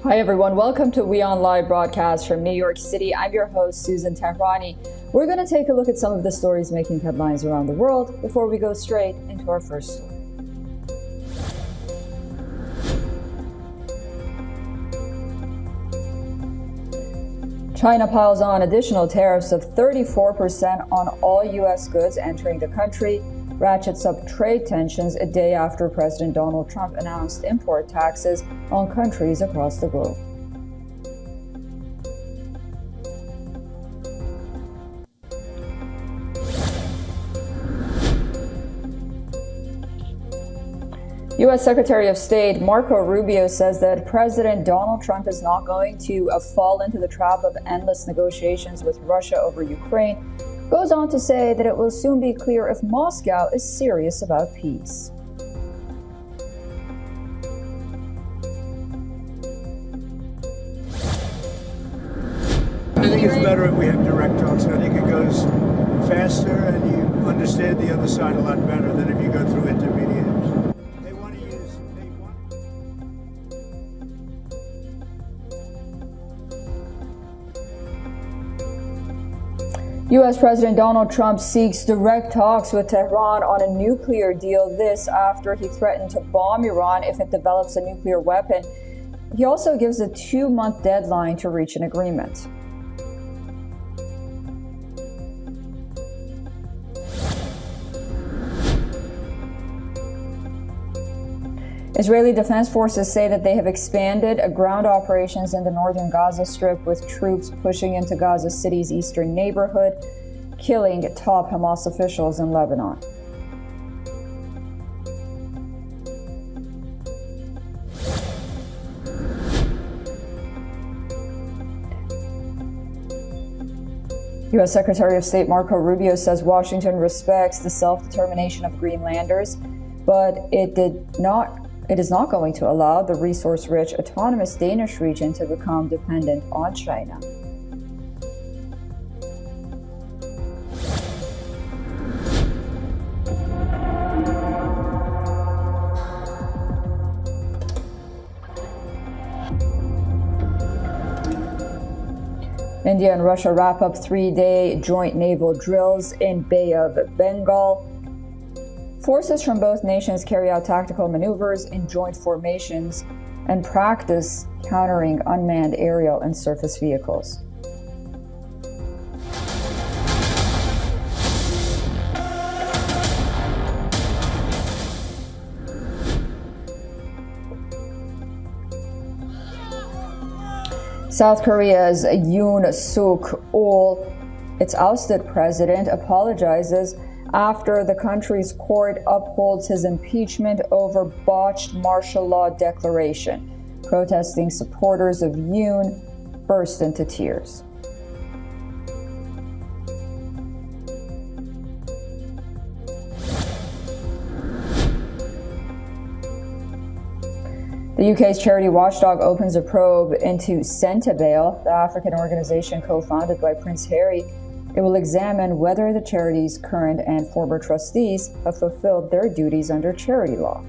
Hi everyone, welcome to WION Live broadcast from New York City. I'm your host, Susan Tehrani. We're going to take a look at some of the stories making headlines around the world before we go straight into our first story. China piles on additional tariffs of 34% on all U.S. goods entering the country, ratchets up trade tensions a day after President Donald Trump announced import taxes on countries across the globe. U.S. Secretary of State Marco Rubio says that President Donald Trump is not going to fall into the trap of endless negotiations with Russia over Ukraine. Goes on to say that it will soon be clear if Moscow is serious about peace. I think it's better if we have direct talks. I think it goes faster and you understand the other side a lot better than if you go through intermediaries. U.S. President Donald Trump seeks direct talks with Tehran on a nuclear deal, this after he threatened to bomb Iran if it develops a nuclear weapon. He also gives a 2-month deadline to reach an agreement. Israeli defense forces say that they have expanded ground operations in the northern Gaza Strip, with troops pushing into Gaza City's eastern neighborhood, killing top Hamas officials in Lebanon. U.S. Secretary of State Marco Rubio says Washington respects the self-determination of Greenlanders, but it is not going to allow the resource-rich, autonomous Danish region to become dependent on China. India and Russia wrap up 3-day joint naval drills in Bay of Bengal. Forces from both nations carry out tactical maneuvers in joint formations and practice countering unmanned aerial and surface vehicles. South Korea's Yoon Suk-yeol, its ousted president, apologizes after the country's court upholds his impeachment over botched martial law declaration. Protesting supporters of Yoon burst into tears. The UK's charity watchdog opens a probe into Centabale, the African organization co-founded by Prince Harry. It will examine whether the charity's current and former trustees have fulfilled their duties under charity law.